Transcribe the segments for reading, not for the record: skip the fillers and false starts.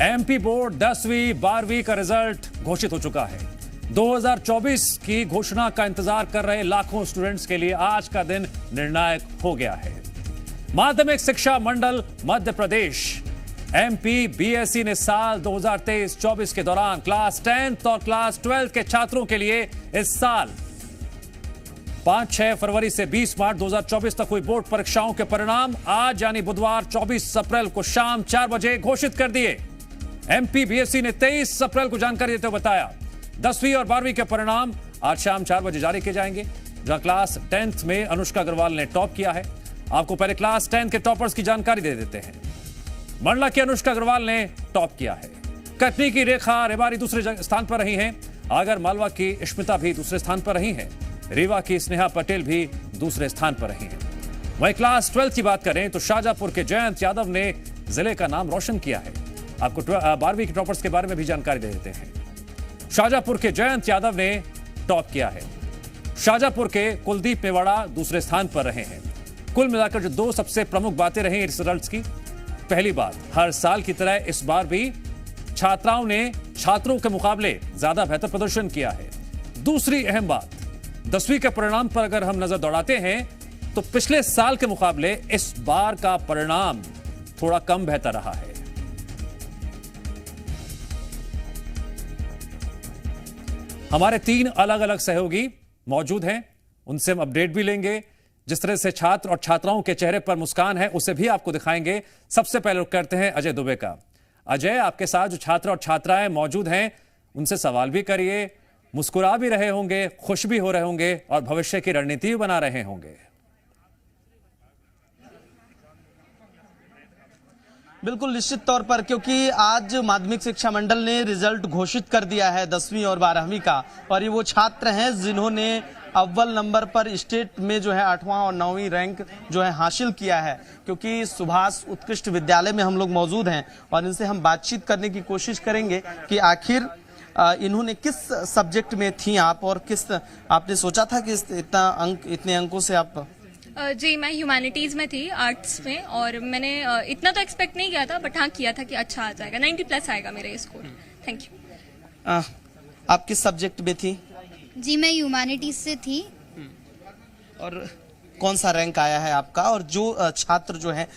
MP board 10वीं 12वीं का रिजल्ट घोषित हो चुका है। 2024 की घोषणा का इंतजार कर रहे लाखों स्टूडेंट्स के लिए आज का दिन निर्णायक हो गया है। माध्यमिक शिक्षा मंडल मध्य प्रदेश एमपी बीएसई ने साल 2023-24 के दौरान क्लास 10th और क्लास 12th के छात्रों के लिए इस साल 5-6 फरवरी से 20 मार्च 2024 तक हुई बोर्ड परीक्षाओं के परिणाम आज यानी बुधवार 24 अप्रैल को शाम 4 बजे घोषित कर दिए। एमपी बीएसई ने 23 अप्रैल को जानकारी देते हुए बताया 10वीं और 12वीं के परिणाम आज शाम 4 बजे जारी किए जाएंगे। जहां क्लास 10th में अनुष्का अग्रवाल ने टॉप किया है। आपको पहले क्लास 10 के टॉपर्स की जानकारी दे देते हैं। मंडला की अनुष्का अग्रवाल ने टॉप किया है। कटनी की रेखा रेवारी दूसरे स्थान पर रही हैं। आगर मालवा की स्मिता भी दूसरे स्थान पर रही हैं। रीवा की स्नेहा पटेल भी दूसरे स्थान पर रही हैं। वहीं क्लास 12 की बात करें तो शाहजहांपुर के जयंत यादव ने जिले का नाम रोशन किया है। आपको 12वीं के टॉपर्स के बारे में भी जानकारी दे देते हैं। शाहजहांपुर के जयंत यादव ने टॉप किया है। शाहजहांपुर के कुलदीप मेवाड़ा दूसरे स्थान पर रहे हैं। कुल मिलाकर जो दो सबसे प्रमुख बातें रही इस रिजल्ट्स की, पहली बात, हर साल की तरह इस बार भी छात्राओं ने छात्रों के मुकाबले ज्यादा बेहतर प्रदर्शन किया है। दूसरी अहम बात, 10वीं के परिणाम पर अगर हम नजर दौड़ाते हैं तो पिछले साल के मुकाबले इस बार का परिणाम थोड़ा कम बेहतर रहा है। हमारे 3 अलग अलग सहयोगी मौजूद हैं, उनसे हम अपडेट भी लेंगे। जिस तरह से छात्र और छात्राओं के चेहरे पर मुस्कान है उसे भी आपको दिखाएंगे। सबसे पहले रुख करते हैं अजय दुबे का। अजय, आपके साथ जो छात्र और छात्राएं मौजूद हैं उनसे सवाल भी करिए, मुस्कुरा भी रहे होंगे, खुश भी हो रहे होंगे और भविष्य की रणनीति भी बना रहे होंगे। बिल्कुल निश्चित तौर पर, क्योंकि आज माध्यमिक शिक्षा मंडल ने रिजल्ट घोषित कर दिया है 10वीं और 12वीं का, और ये वो छात्र हैं जिन्होंने अव्वल नंबर पर स्टेट में जो है 8वां और 9वीं रैंक जो है हासिल किया है। क्योंकि सुभाष उत्कृष्ट विद्यालय में हम लोग मौजूद हैं और इनसे हम बातचीत करने की कोशिश करेंगे कि आखिर इन्होंने किस सब्जेक्ट में थी आप, और किस आपने सोचा था कि इतने अंकों से आप? जी, मैं ह्यूमैनिटीज़ में थी, आर्ट्स में, और मैंने इतना तो एक्सपेक्ट नहीं किया था, बट हाँ किया था कि अच्छा आ जाएगा, 90+ आएगा मेरे स्कोर। Thank you. आप किस सब्जेक्ट में थी? जी, मैं ह्यूमैनिटीज़ से थी। और कौन सा रैंक आया है आपका? और जो छात्र जो है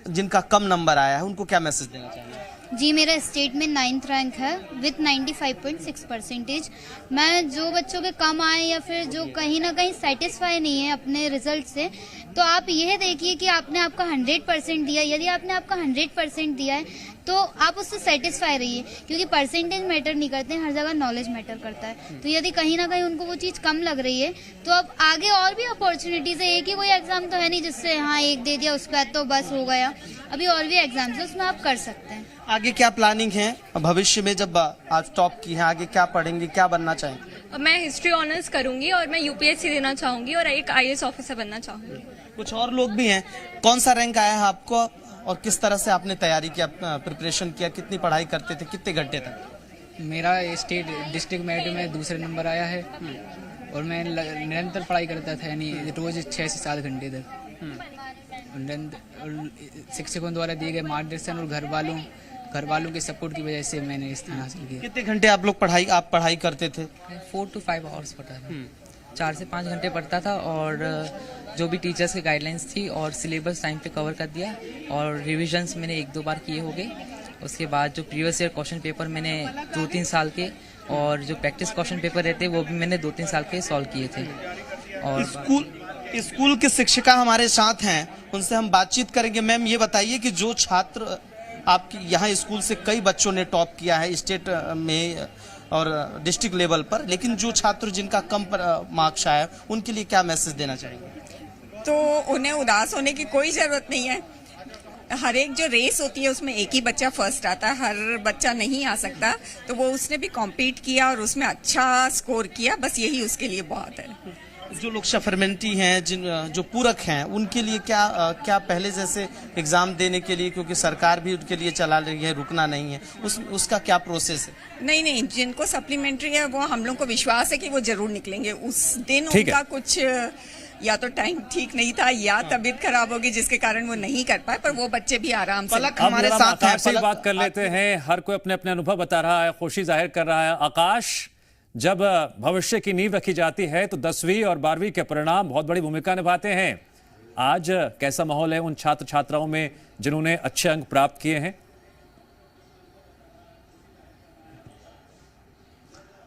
जिनका कम नंबर आया है उनको क्या मैसेज देना चाहिए? जी, मेरा स्टेट में 9th रैंक है विथ 95.6%। मैं जो बच्चों के कम आए या फिर जो कहीं ना कहीं सेटिस्फाई नहीं है अपने रिजल्ट से, तो आप यह देखिए कि आपने आपका 100% दिया। यदि आपने आपका 100% दिया है तो आप उससे सेटिस्फाई रहिए, क्योंकि परसेंटेज मैटर नहीं करते हैं, हर जगह नॉलेज मैटर करता है। तो यदि कहीं ना कहीं उनको वो चीज़ कम लग रही है तो अब आगे और भी अपॉर्चुनिटीज़ है। एक ही कोई एग्जाम तो है नहीं जिससे हाँ एक दे दिया उसके बाद तो बस हो गया। अभी और भी एग्जाम्स है, उसमें आप कर सकते हैं। आगे क्या प्लानिंग है भविष्य में? जब आज टॉप की है, आगे क्या पढ़ेंगे, क्या बनना चाहेंगे? मैं हिस्ट्री ऑनर्स करूंगी और मैं यूपीएससी देना चाहूंगी और एक आईएएस ऑफिसर बनना चाहूंगी। कुछ और लोग भी हैं। कौन सा रैंक आया है आपको और किस तरह से आपने तैयारी किया, प्रिपरेशन किया, कितनी पढ़ाई करते थे, कितने घंटे तक? मेरा स्टेट डिस्ट्रिक्ट मेरिट में दूसरे नंबर आया है और मैं निरंतर पढ़ाई करता था, यानी रोज 6 से 7 घंटे तक। शिक्षकों द्वारा दिए गए मार्गदर्शन और घर वालों के सपोर्ट की वजह से मैंने स्थान हासिल किया। कितने घंटे आप पढ़ाई करते थे? 4 to 5 आवर्स पढ़ता था। 4 से 5 घंटे पढ़ता था और जो भी टीचर्स की गाइडलाइंस थी और सिलेबस टाइम पे कवर कर दिया, और रिविजन्स मैंने 1-2 बार किए हो गए। उसके बाद जो प्रीवियस ईयर क्वेश्चन पेपर मैंने 2-3 साल के, और जो प्रैक्टिस क्वेश्चन पेपर रहते वो भी मैंने 2-3 साल के सॉल्व किए थे। और स्कूल के शिक्षिका हमारे साथ हैं, उनसे हम बातचीत करेंगे। मैम, ये बताइए कि जो छात्र आपके यहाँ स्कूल से कई बच्चों ने टॉप किया है स्टेट में और डिस्ट्रिक्ट लेवल पर, लेकिन जो छात्र जिनका कम मार्क्स आया उनके लिए क्या मैसेज देना चाहिए? तो उन्हें उदास होने की कोई ज़रूरत नहीं है। हर एक जो रेस होती है उसमें एक ही बच्चा फर्स्ट आता है, हर बच्चा नहीं आ सकता। तो वो उसने भी कॉम्पीट किया और उसमें अच्छा स्कोर किया, बस यही उसके लिए बहुत है। जो लोग सफरमेंटी हैं, जो पूरक हैं, उनके लिए क्या पहले जैसे एग्जाम देने के लिए, क्योंकि सरकार भी उनके लिए चला रही है, रुकना नहीं है, उसका क्या प्रोसेस है? नहीं, जिनको सप्लीमेंट्री है वो हम लोग को विश्वास है कि वो जरूर निकलेंगे। उस दिन उनका कुछ या तो टाइम ठीक नहीं था या तबीयत खराब होगी जिसके कारण वो नहीं कर पाए, पर वो बच्चे भी आराम से पलक हमारे साथ हैं। से बात कर लेते हैं। हर कोई अपने अपने अनुभव बता रहा है, खुशी जाहिर कर रहा है। आकाश, जब भविष्य की नींव रखी जाती है तो 10वीं और 12वीं के परिणाम बहुत बड़ी भूमिका निभाते हैं। आज कैसा माहौल है उन छात्र छात्राओं में जिन्होंने अच्छे अंक प्राप्त किए हैं?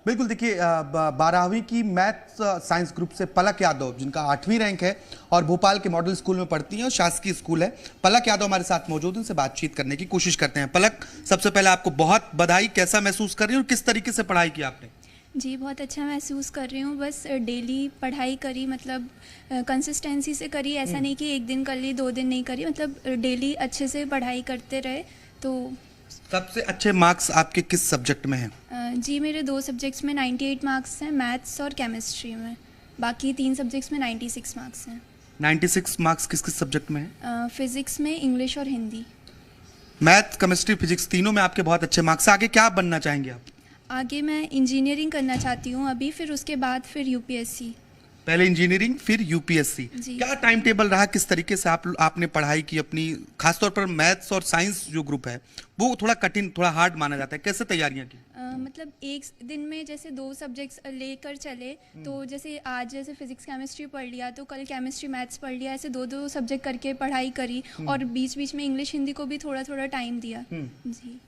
बिल्कुल, देखिए 12वीं की मैथ्स साइंस ग्रुप से पलक यादव, जिनका 8वीं रैंक है और भोपाल के मॉडल स्कूल में पढ़ती हैं और शासकीय स्कूल है। पलक यादव हमारे साथ मौजूद हैं, उनसे बातचीत करने की कोशिश करते हैं। पलक, सबसे पहले आपको बहुत बधाई। कैसा महसूस कर रही हैं और किस तरीके से पढ़ाई की आपने? जी, बहुत अच्छा महसूस कर रही हूँ। बस डेली पढ़ाई करी, मतलब कंसिस्टेंसी से करी। ऐसा नहीं कि एक दिन कर ली 2 दिन नहीं करी, मतलब डेली अच्छे से पढ़ाई करते रहे। तो सबसे अच्छे मार्क्स आपके किस सब्जेक्ट में हैं? जी, मेरे 2 सब्जेक्ट्स में 98 मार्क्स हैं, मैथ्स और केमिस्ट्री में। बाकी 3 सब्जेक्ट्स में 96 मार्क्स हैं। 96 मार्क्स किस किस सब्जेक्ट में हैं? फिजिक्स में, इंग्लिश और हिंदी। मैथ, केमिस्ट्री, फिजिक्स तीनों में आपके बहुत अच्छे मार्क्स। आगे क्या बनना चाहेंगे आप? आगे मैं इंजीनियरिंग करना चाहती हूँ अभी, फिर उसके बाद फिर यूपीएससी। पहले इंजीनियरिंग फिर यूपीएससी। जी। क्या टाइम टेबल रहा, किस तरीके से आपने पढ़ाई की अपनी? खासतौर पर मैथ्स और साइंस जो ग्रुप है वो थोड़ा कठिन, थोड़ा हार्ड माना जाता है। कैसे तैयारियां की? मतलब एक दिन में जैसे 2 सब्जेक्ट्स लेकर चले, तो जैसे आज जैसे फिजिक्स केमिस्ट्री पढ़ लिया तो कल केमिस्ट्री मैथ्स पढ़ लिया, ऐसे 2-2 सब्जेक्ट करके पढ़ाई करी। और बीच बीच में इंग्लिश हिंदी को भी थोड़ा थोड़ा टाइम दिया। जी।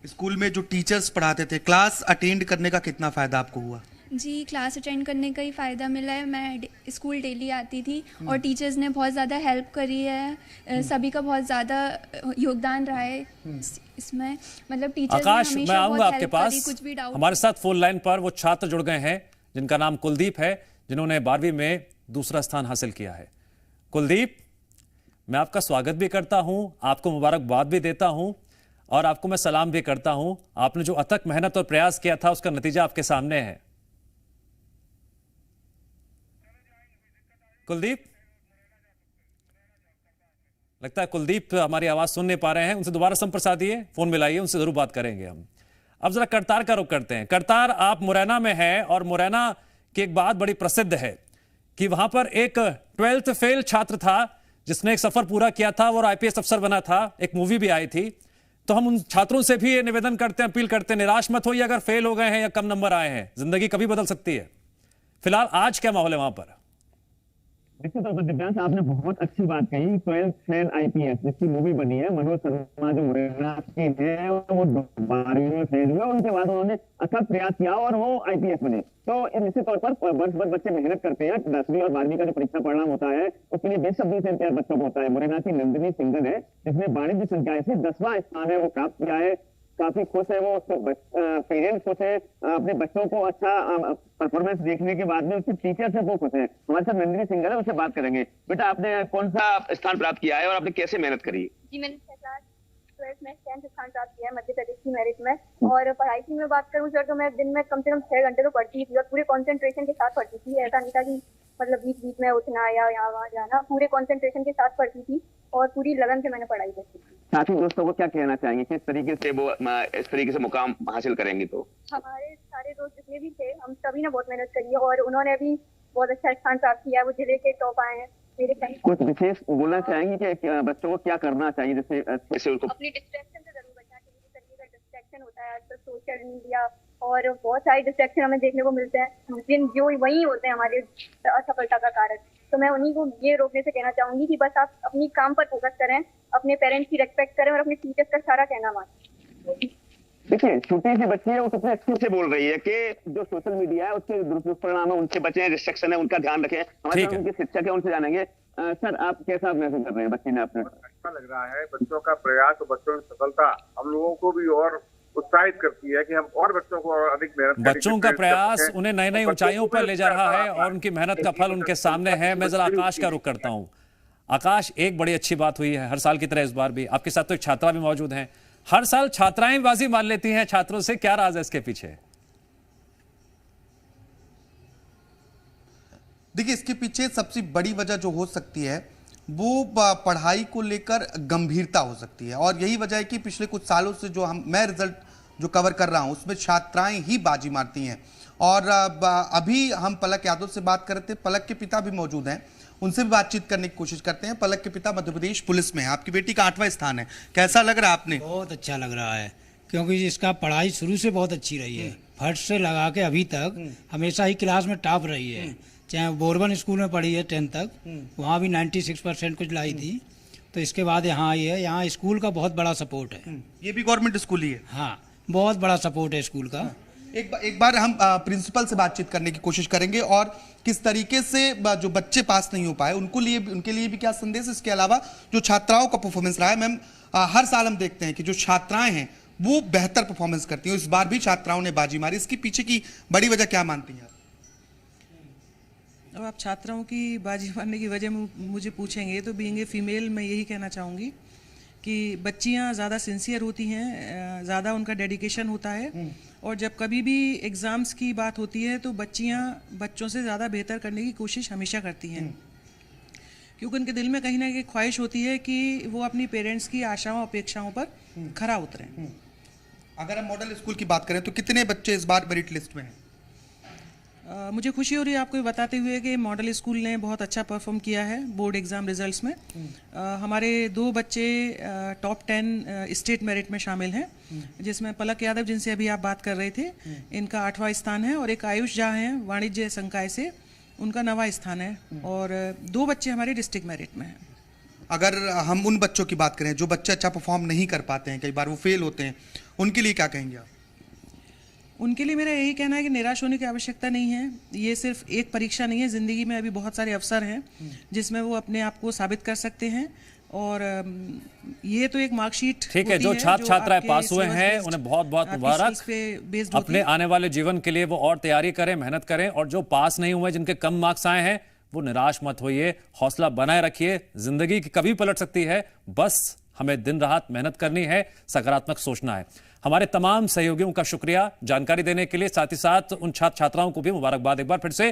स्कूल में जो टीचर्स पढ़ाते थे, क्लास अटेंड करने का कितना फायदा आपको हुआ? जी, क्लास अटेंड करने का ही फ़ायदा मिला है। मैं स्कूल डेली आती थी और टीचर्स ने बहुत ज़्यादा हेल्प करी है। सभी का बहुत ज़्यादा योगदान रहा है इसमें, मतलब टीचर्स ने आकाश, मैं हमेशा आऊंगा बहुत आपके हेल्प पास। करी। कुछ भी डाउट हमारे साथ फोन लाइन पर वो छात्र जुड़ गए हैं जिनका नाम कुलदीप है, जिन्होंने 12वीं में दूसरा स्थान हासिल किया है। कुलदीप, मैं आपका स्वागत भी करता हूं, आपको मुबारकबाद भी देता हूं और आपको मैं सलाम भी करता हूं। आपने जो अथक मेहनत और प्रयास किया था उसका नतीजा आपके सामने है। कुलदीप, लगता है कुलदीप हमारी आवाज सुन नहीं पा रहे हैं। उनसे दोबारा संपर्क साधिए, फोन मिलाइए, उनसे जरूर बात करेंगे हम। अब जरा करतार का रुख करते हैं। करतार, आप मुरैना में हैं और मुरैना की एक बात बड़ी प्रसिद्ध है कि वहां पर एक 12th फेल छात्र था जिसने एक सफर पूरा किया था और आईपीएस अफसर बना था। एक मूवी भी आई थी। तो हम उन छात्रों से भी ये निवेदन करते हैं, अपील करते हैं, निराश मत होइए अगर फेल हो गए हैं या कम नंबर आए हैं, जिंदगी कभी बदल सकती है। फिलहाल आज क्या माहौल है वहां पर? निश्चित तौर पर दिव्यांश, आपने बहुत अच्छी बात कही। 12th फेल आईपीएस जिसकी मूवी बनी है, मनोज शर्मा जो मुरैना के हैं वो 12वीं में फेल हुए, उनके बाद उन्होंने अथक प्रयास किया और वो आईपीएस बने। तो निश्चित तौर पर वर्ष भर बच्चे मेहनत करते हैं। 10वीं और 12वीं का जो परीक्षा परिणाम होता है उसके लिए 20 से इम्तियाज बच्चों को होता है। मुरैना की नंदिनी सिंगल है जिसने वाणिज्य संकाय से 10वां स्थान है वो प्राप्त किया है। काफी खुश है वो, उसके पेरेंट्स खुश है, अपने बच्चों को अच्छा परफॉर्मेंस देखने के बाद में उसके टीचर से वो खुश है। हमारे साथ नंदिनी सिंगल है, उससे बात करेंगे। बेटा, आपने कौन सा स्थान प्राप्त किया है और आपने कैसे मेहनत करी? जी, मैंने 12th में 10th स्थान प्राप्त किया है मध्य प्रदेश की मेरिट में। और पढ़ाई की मैं बात करूँ सर तो मैं दिन में कम से कम 6 घंटे तो पढ़ती थी और पूरे कंसंट्रेशन के साथ पढ़ती थी। ऐसा नहीं था कि मतलब बीच बीच में उठना या यहाँ वहाँ जाना, पूरे कंसंट्रेशन के साथ पढ़ती थी और पूरी लगन से मैंने पढ़ाई करती थी। साथी दोस्तों को क्या कहना चाहेंगे, किस तरीके से वो इस तरीके से मुकाम हासिल करेंगे? तो हमारे सारे दोस्त जितने भी थे, हम सभी ने बहुत मेहनत करी है और उन्होंने भी बहुत अच्छा स्थान प्राप्त किया है। वो जिले के टॉप आए हैं। मेरे कुछ विशेष बोलना चाहेंगे कि बच्चों को क्या करना चाहिए जैसे उनको अपनी डिस्ट्रैक्शन से जरूर बचना चाहिए। जिस तरीके का डिस्ट्रैक्शन होता है आजकल सोशल मीडिया और बहुत सारे डिस्ट्रैक्शन हमें देखने को मिलते हैं जिन जो वही होते हैं हमारे असफलता का कारण। तो मैं उन्हीं को ये रोकने से कहना चाहूंगी कि बस आप अपनी काम पर फोकस करें, अपने पेरेंट्स की रेस्पेक्ट करें और अपने टीचर्स का सारा कहना मानें। देखिए, छोटी सी बच्ची है, वो कितने अच्छे से बोल रही है कि जो सोशल मीडिया है उसके दुष्परिणाम है, उनसे बचें, रिस्ट्रिक्शन है, उनका ध्यान रखें। हमारे साथ उनके शिक्षक है, उनसे जानेंगे। सर, आप कैसा महसूस कर रहे हैं बच्ची ने? आपने अच्छा लग रहा है बच्चों का प्रयास और बच्चों की सफलता हम लोगों को भी और उत्साहित करती है कि हम और बच्चों को और अधिक मेहनत करें। बच्चों का प्रयास उन्हें नई नई ऊंचाइयों पर ले जा रहा है और उनकी मेहनत का फल उनके सामने है। मैं जरा आकाश का रुख करता हूं। आकाश, एक बड़ी अच्छी बात हुई है, हर साल की तरह इस बार भी आपके साथ तो एक छात्रा भी मौजूद हैं। हर साल छात्राएं बाजी मान लेती हैं छात्रों से, क्या राज है इसके पीछे? देखिए, इसके पीछे सबसे बड़ी वजह जो हो सकती है वो पढ़ाई को लेकर गंभीरता हो सकती है और यही वजह है कि पिछले कुछ सालों से जो मैं रिजल्ट जो कवर कर रहा हूं उसमें छात्राएं ही बाजी मारती हैं। और अभी हम पलक यादव से बात कर रहे थे, पलक के पिता भी मौजूद हैं उनसे भी बातचीत करने की कोशिश करते हैं। पलक के पिता मध्य प्रदेश पुलिस में है, आपकी बेटी का 8वां स्थान है, कैसा लग रहा है आपने? बहुत अच्छा लग रहा है, क्योंकि इसका पढ़ाई शुरू से बहुत अच्छी रही है। फर्स्ट से लगा के अभी तक हमेशा ही क्लास में टॉप रही है। चाहे बोरबन स्कूल में पढ़ी है 10th तक, वहाँ भी 96% कुछ लाई थी। तो इसके बाद यहाँ आई है। यहाँ स्कूल का बहुत बड़ा सपोर्ट है। ये भी गवर्नमेंट स्कूल ही है? हाँ, बहुत बड़ा सपोर्ट है स्कूल का। एक बार हम प्रिंसिपल से बातचीत करने की कोशिश करेंगे और किस तरीके से जो बच्चे पास नहीं हो पाए उनके लिए भी क्या संदेश, इसके अलावा जो छात्राओं का परफॉर्मेंस रहा है। मैम, हर साल हम देखते हैं कि जो छात्राएं हैं वो बेहतर परफॉर्मेंस करती हैं, इस बार भी छात्राओं ने बाजी मारी, इसके पीछे की बड़ी वजह क्या मानती हैं आप? अब आप छात्राओं की बाजी मारने की वजह मुझे पूछेंगे तो बीइंग ए फीमेल मैं यही कहना चाहूँगी कि बच्चियाँ ज़्यादा सिंसियर होती हैं, ज़्यादा उनका डेडिकेशन होता है, और जब कभी भी एग्ज़ाम्स की बात होती है तो बच्चियाँ बच्चों से ज़्यादा बेहतर करने की कोशिश हमेशा करती हैं, क्योंकि उनके दिल में कहीं ना कहीं ख्वाहिश होती है कि वो अपनी पेरेंट्स की आशाओं अपेक्षाओं पर खरा उतरें। अगर हम मॉडल स्कूल की बात करें तो कितने बच्चे इस बार मेरिट लिस्ट में हैं? मुझे खुशी हो रही है आपको बताते हुए कि मॉडल स्कूल ने बहुत अच्छा परफॉर्म किया है बोर्ड एग्ज़ाम रिजल्ट्स में। हमारे 2 बच्चे टॉप 10 स्टेट मेरिट में शामिल हैं, जिसमें पलक यादव जिनसे अभी आप बात कर रहे थे, इनका 8वां स्थान है, और एक आयुष झा हैं वाणिज्य संकाय से, उनका 9वां स्थान है, और 2 बच्चे हमारे डिस्ट्रिक्ट मेरिट में हैं। अगर हम उन बच्चों की बात करें जो बच्चे अच्छा परफॉर्म नहीं कर पाते हैं, कई बार वो फेल होते हैं, उनके लिए क्या कहेंगे आप? उनके लिए मेरा यही कहना है कि निराश होने की आवश्यकता नहीं है। ये सिर्फ एक परीक्षा नहीं है, ज़िंदगी में अभी बहुत सारे अवसर हैं जिसमें वो अपने आप को साबित कर सकते हैं, और ये तो एक मार्कशीट ठीक है। जो छात्र छात्राएं पास हुए हैं उन्हें बहुत बहुत मुबारक। अपने आने वाले जीवन के लिए वो और तैयारी करें, मेहनत करें, और जो पास नहीं हुए, जिनके कम मार्क्स आए हैं, वो निराश मत होइए, हौसला बनाए रखिए। जिंदगी की कभी पलट सकती है, बस हमें दिन रात मेहनत करनी है, सकारात्मक सोचना है। हमारे तमाम सहयोगियों का शुक्रिया जानकारी देने के लिए, साथ ही साथ उन छात्र छात्राओं को भी मुबारकबाद एक बार फिर से।